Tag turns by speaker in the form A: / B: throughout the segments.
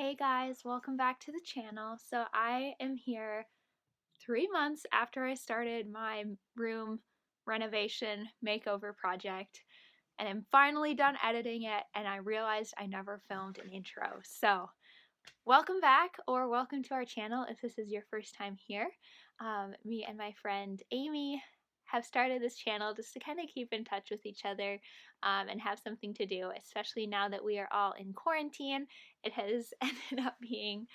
A: Hey guys, welcome back to the channel. So I am here 3 months after I started my room renovation makeover project, and I'm finally done editing it, and I realized I never filmed an intro. So welcome back, or welcome to our channel if this is your first time here. Me and my friend Amy have started this channel just to kind of keep in touch with each other and have something to do, especially now that we are all in quarantine. It has ended up being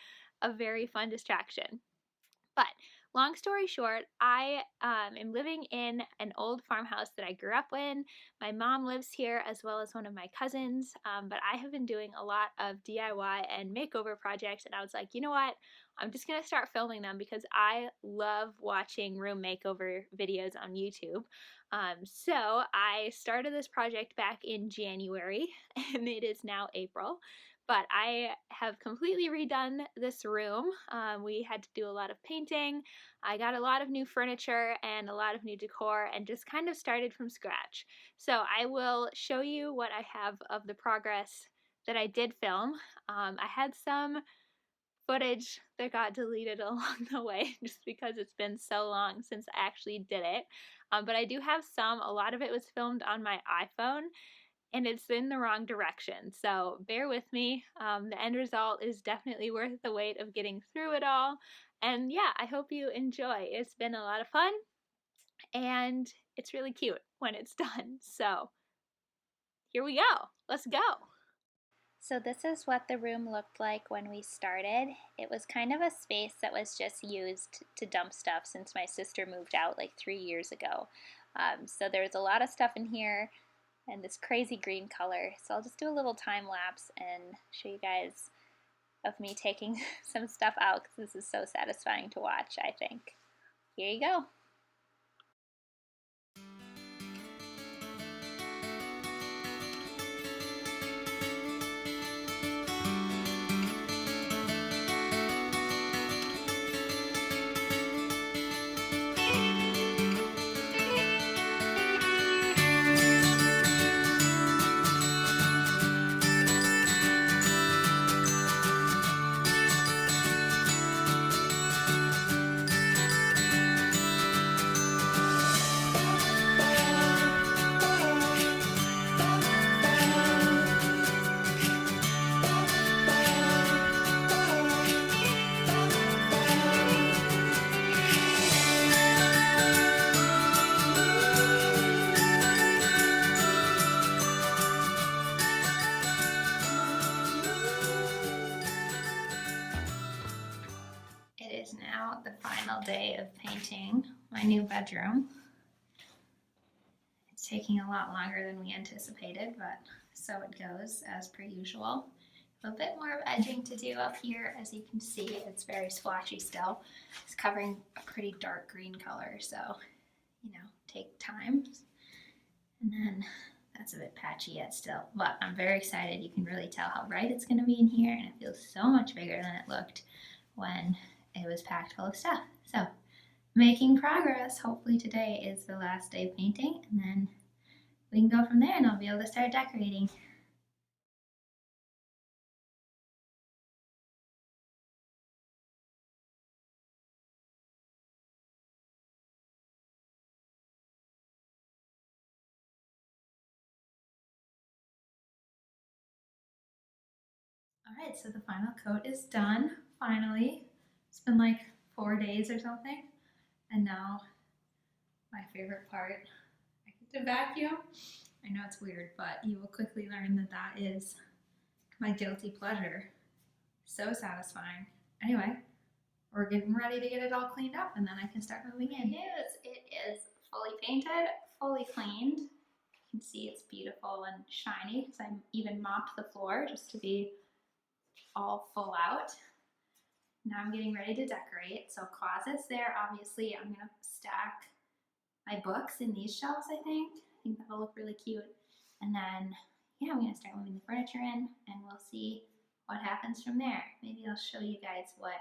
A: a very fun distraction. But long story short, I am living in an old farmhouse that I grew up in. My mom lives here as well as one of my cousins, but I have been doing a lot of DIY and makeover projects, and I was like, you know what? I'm just going to start filming them because I love watching room makeover videos on YouTube. So I started this project back in January, and it is now April. But I have completely redone this room. We had to do a lot of painting. I got a lot of new furniture and a lot of new decor and just kind of started from scratch. So I will show you what I have of the progress that I did film. I had some footage that got deleted along the way just because it's been so long since I actually did it. But I do have some. A lot of it was filmed on my iPhone, and it's in the wrong direction. So bear with me. The end result is definitely worth the wait of getting through it all. And yeah, I hope you enjoy. It's been a lot of fun, and it's really cute when it's done. So here we go. Let's go. So this is what the room looked like when we started. It was kind of a space that was just used to dump stuff since my sister moved out like 3 years ago. So there's a lot of stuff in here and this crazy green color. So I'll just do a little time lapse and show you guys of me taking some stuff out because this is so satisfying to watch, I think. Here you go. It is now the final day of painting my new bedroom. It's taking a lot longer than we anticipated, but so it goes as per usual. A bit more of edging to do up here. As you can see, it's very splotchy still. It's covering a pretty dark green color, so, you know, take time. And then that's a bit patchy yet still, but I'm very excited. You can really tell how bright it's gonna be in here, and it feels so much bigger than it looked when it was packed full of stuff. So, making progress. Hopefully today is the last day of painting, and then we can go from there and I'll be able to start decorating. All right, so the final coat is done, finally. It's been like 4 days or something. And now my favorite part, I get to vacuum. I know it's weird, but you will quickly learn that that is my guilty pleasure. So satisfying. Anyway, we're getting ready to get it all cleaned up and then I can start moving in. It is fully painted, fully cleaned. You can see it's beautiful and shiny because I even mopped the floor just to be all full out. Now I'm getting ready to decorate. So closets there, obviously I'm gonna stack my books in these shelves, I think. I think that'll look really cute. And then, yeah, I'm gonna start moving the furniture in and we'll see what happens from there. Maybe I'll show you guys what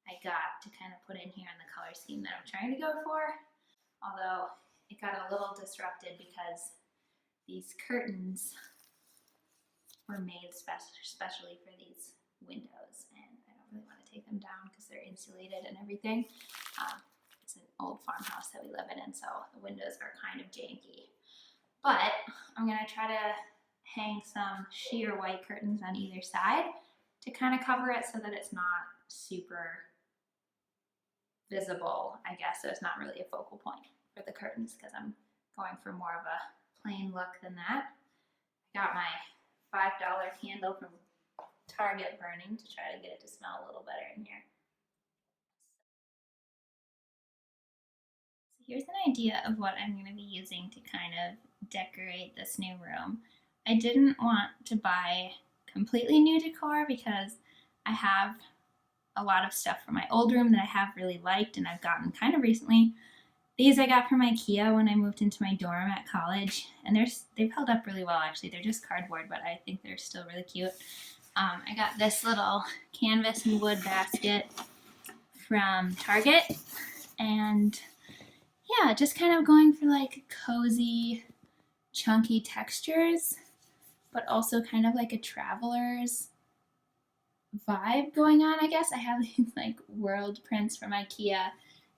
A: I got to kind of put in here in the color scheme that I'm trying to go for. Although it got a little disrupted because these curtains were made specially for these windows, and I don't really want to take them down because they're insulated and everything. It's an old farmhouse that we live in, and so the windows are kind of janky. But I'm gonna try to hang some sheer white curtains on either side to kind of cover it so that it's not super visible, I guess, so it's not really a focal point for the curtains because I'm going for more of a plain look than that. I got my $5 candle from Target burning to try to get it to smell a little better in here. So here's an idea of what I'm going to be using to kind of decorate this new room. I didn't want to buy completely new decor because I have a lot of stuff from my old room that I have really liked and I've gotten kind of recently. These I got from IKEA when I moved into my dorm at college, and they've held up really well actually. They're just cardboard, but I think they're still really cute. I got this little canvas and wood basket from Target, and yeah, just kind of going for like cozy, chunky textures, but also kind of like a traveler's vibe going on, I guess. I have these like world prints from IKEA,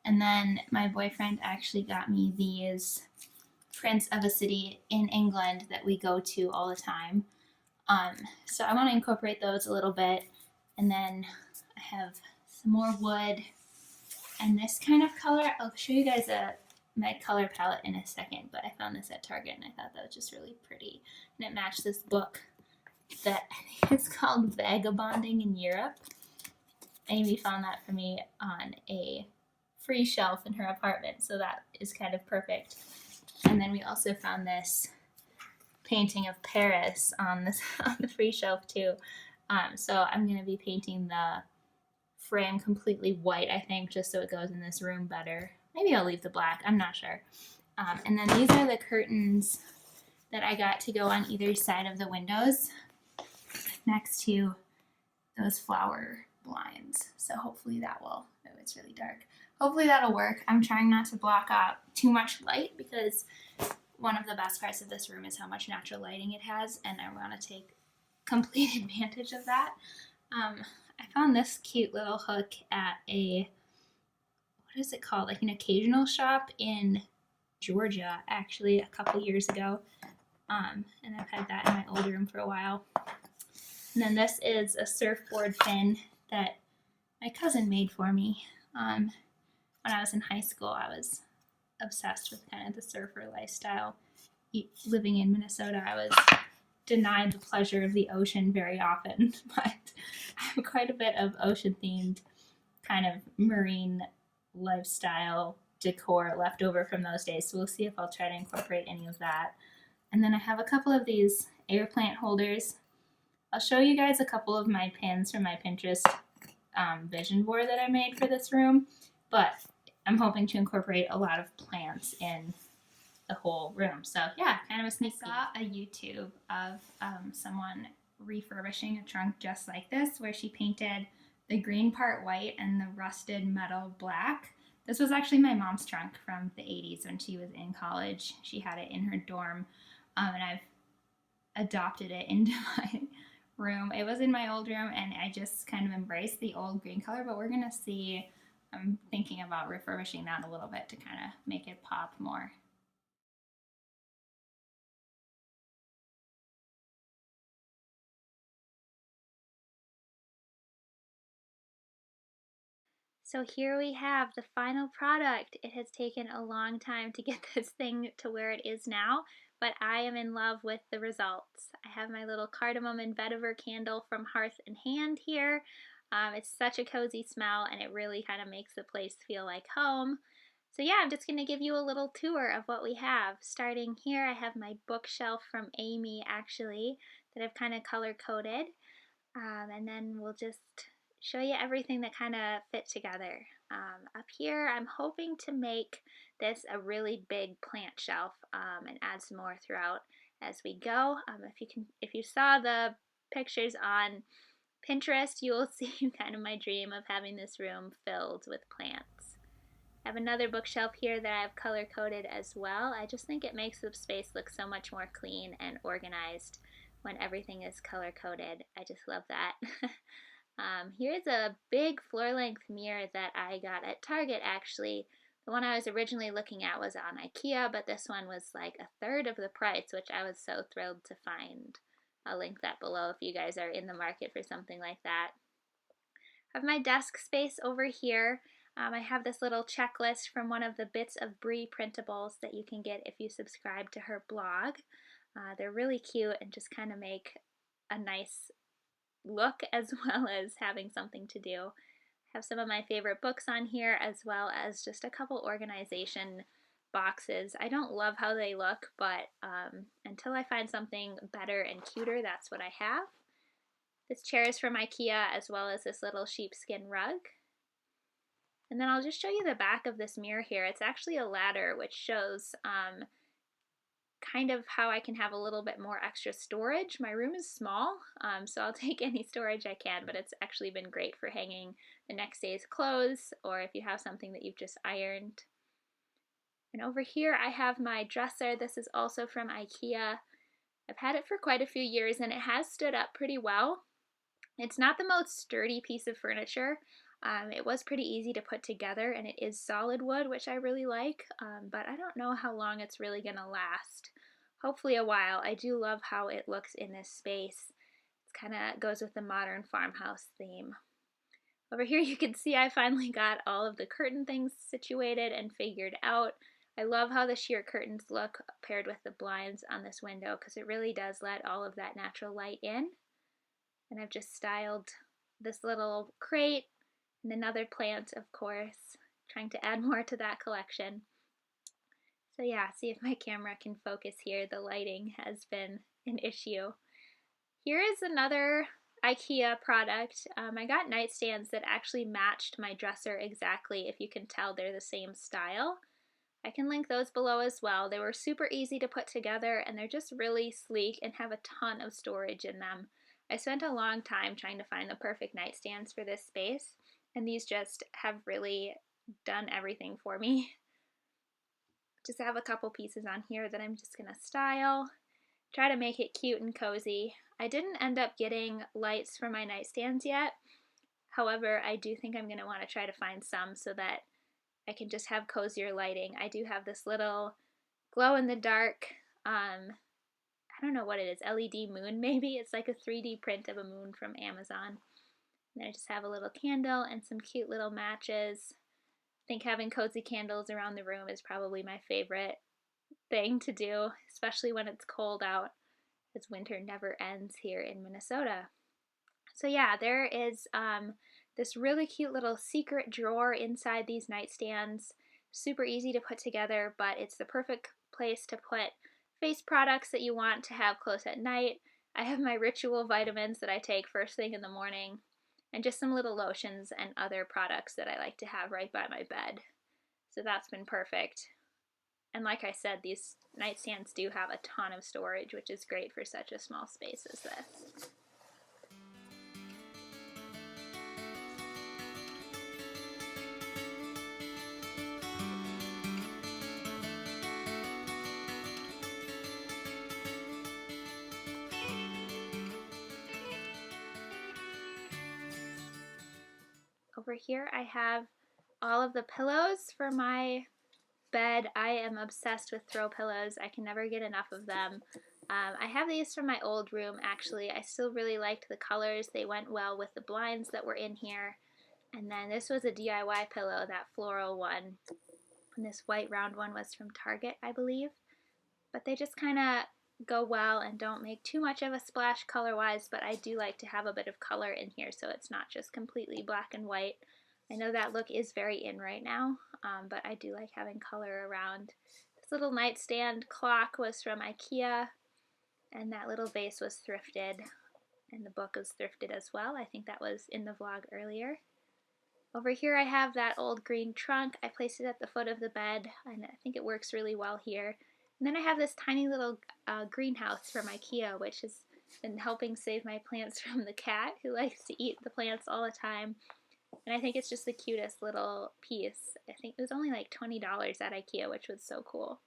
A: and then my boyfriend actually got me these prints of a city in England that we go to all the time. So I want to incorporate those a little bit, and then I have some more wood and this kind of color. I'll show you guys my color palette in a second, but I found this at Target and I thought that was just really pretty, and it matched this book that I think is called Vagabonding in Europe. Amy found that for me on a free shelf in her apartment, so that is kind of perfect. And then we also found this painting of Paris on the free shelf too. So I'm going to be painting the frame completely white, I think, just so it goes in this room better. Maybe I'll leave the black, I'm not sure. And then these are the curtains that I got to go on either side of the windows next to those flower blinds. So hopefully that will, oh, it's really dark. Hopefully that'll work. I'm trying not to block out too much light because one of the best parts of this room is how much natural lighting it has, and I want to take complete advantage of that. I found this cute little hook at a, what is it called, like an occasional shop in Georgia, actually, a couple years ago. And I've had that in my old room for a while. And then this is a surfboard fin that my cousin made for me. When I was in high school, I was obsessed with kind of the surfer lifestyle. Living in Minnesota, I was denied the pleasure of the ocean very often, but I have quite a bit of ocean-themed kind of marine lifestyle decor left over from those days, so we'll see if I'll try to incorporate any of that. And then I have a couple of these air plant holders. I'll show you guys a couple of my pins from my Pinterest vision board that I made for this room, but I'm hoping to incorporate a lot of plants in the whole room. So yeah, kind of a sneak peek. I saw a YouTube of someone refurbishing a trunk just like this, where she painted the green part white and the rusted metal black. This was actually my mom's trunk from the 80s when she was in college. She had it in her dorm, and I've adopted it into my room. It was in my old room, and I just kind of embraced the old green color, but we're gonna see. I'm thinking about refurbishing that a little bit to kind of make it pop more. So here we have the final product. It has taken a long time to get this thing to where it is now, but I am in love with the results. I have my little cardamom and vetiver candle from Hearth and Hand here. It's such a cozy smell, and it really kind of makes the place feel like home. So yeah, I'm just going to give you a little tour of what we have. Starting here, I have my bookshelf from Amy, actually, that I've kind of color-coded. And then we'll just show you everything that kind of fit together. Up here, I'm hoping to make this a really big plant shelf and add some more throughout as we go. If you saw the pictures on Pinterest, you will see kind of my dream of having this room filled with plants. I have another bookshelf here that I've color coded as well. I just think it makes the space look so much more clean and organized when everything is color coded. I just love that. Here's a big floor-length mirror that I got at Target, actually. The one I was originally looking at was on IKEA, but this one was like a third of the price, which I was so thrilled to find. I'll link that below if you guys are in the market for something like that. I have my desk space over here. I have this little checklist from one of the Bits of Brie printables that you can get if you subscribe to her blog. They're really cute and just kind of make a nice look as well as having something to do. I have some of my favorite books on here as well as just a couple organization boxes. I don't love how they look, but until I find something better and cuter, that's what I have. This chair is from IKEA as well as this little sheepskin rug. And then I'll just show you the back of this mirror here. It's actually a ladder which shows kind of how I can have a little bit more extra storage. My room is small, so I'll take any storage I can, but it's actually been great for hanging the next day's clothes or if you have something that you've just ironed. And over here I have my dresser. This is also from IKEA. I've had it for quite a few years and it has stood up pretty well. It's not the most sturdy piece of furniture. It was pretty easy to put together and it is solid wood, which I really like, but I don't know how long it's really going to last. Hopefully a while. I do love how it looks in this space. It kind of goes with the modern farmhouse theme. Over here you can see I finally got all of the curtain things situated and figured out. I love how the sheer curtains look paired with the blinds on this window because it really does let all of that natural light in. And I've just styled this little crate and another plant, of course, trying to add more to that collection. So yeah, see if my camera can focus here. The lighting has been an issue. Here is another IKEA product. I got nightstands that actually matched my dresser exactly. If you can tell, they're the same style. I can link those below as well. They were super easy to put together and they're just really sleek and have a ton of storage in them. I spent a long time trying to find the perfect nightstands for this space, and these just have really done everything for me. Just have a couple pieces on here that I'm just gonna style, try to make it cute and cozy. I didn't end up getting lights for my nightstands yet. However, I do think I'm gonna want to try to find some so that I can just have cozier lighting. I do have this little glow in the dark, I don't know what it is, LED moon maybe. It's like a 3D print of a moon from Amazon. And I just have a little candle and some cute little matches. I think having cozy candles around the room is probably my favorite thing to do, especially when it's cold out, as winter never ends here in Minnesota. So yeah, there is this really cute little secret drawer inside these nightstands. Super easy to put together, but it's the perfect place to put face products that you want to have close at night. I have my ritual vitamins that I take first thing in the morning, and just some little lotions and other products that I like to have right by my bed. So that's been perfect. And like I said, these nightstands do have a ton of storage, which is great for such a small space as this. Over here I have all of the pillows for my bed. I am obsessed with throw pillows. I can never get enough of them. I have these from my old room actually. I still really liked the colors. They went well with the blinds that were in here. And then this was a DIY pillow, that floral one. And this white round one was from Target, I believe. But they just kind of go well and don't make too much of a splash color-wise, but I do like to have a bit of color in here so it's not just completely black and white. I know that look is very in right now, but I do like having color around. This little nightstand clock was from IKEA, and that little vase was thrifted, and the book was thrifted as well. I think that was in the vlog earlier. Over here I have that old green trunk. I placed it at the foot of the bed, and I think it works really well here. And then I have this tiny little greenhouse from IKEA, which has been helping save my plants from the cat who likes to eat the plants all the time. And I think it's just the cutest little piece. I think it was only like $20 at IKEA, which was so cool.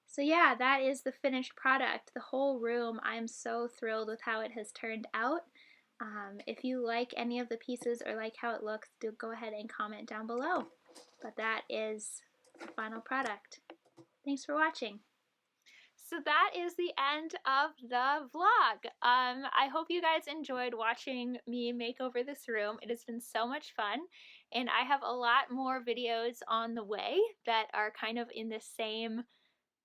A: So yeah, that is the finished product. The whole room, I'm so thrilled with how it has turned out. If you like any of the pieces or like how it looks, do go ahead and comment down below. But that is the final product. Thanks for watching. So that is the end of the vlog. I hope you guys enjoyed watching me make over this room. It has been so much fun, and I have a lot more videos on the way that are kind of in the same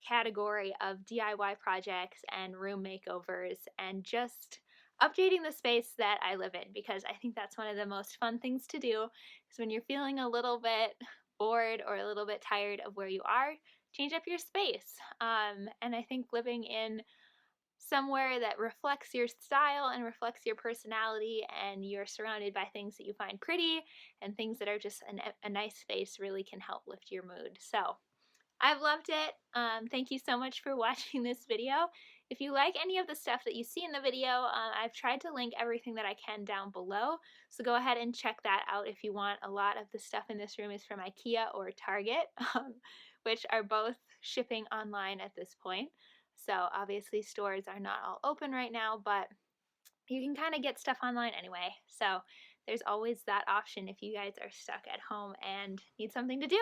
A: category of DIY projects and room makeovers and just updating the space that I live in, because I think that's one of the most fun things to do, is when you're feeling a little bit bored or a little bit tired of where you are, change up your space. And I think living in somewhere that reflects your style and reflects your personality, and you're surrounded by things that you find pretty and things that are just a nice space, really can help lift your mood. So I've loved it. Thank you so much for watching this video. If you like any of the stuff that you see in the video, I've tried to link everything that I can down below, so go ahead and check that out if you want. A lot of the stuff in this room is from IKEA or Target, which are both shipping online at this point. So obviously stores are not all open right now, but you can kind of get stuff online anyway. So there's always that option if you guys are stuck at home and need something to do.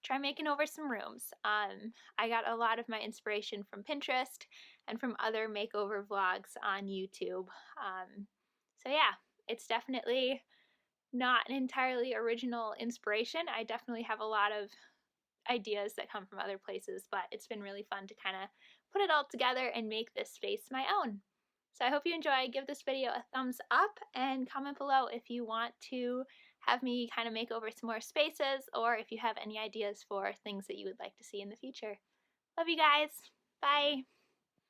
A: Try making over some rooms. I got a lot of my inspiration from Pinterest and from other makeover vlogs on YouTube. So yeah, it's definitely not an entirely original inspiration. I definitely have a lot of ideas that come from other places, but it's been really fun to kind of put it all together and make this space my own. So I hope you enjoy. Give this video a thumbs up and comment below if you want to have me kind of make over some more spaces, or if you have any ideas for things that you would like to see in the future. Love you guys. Bye.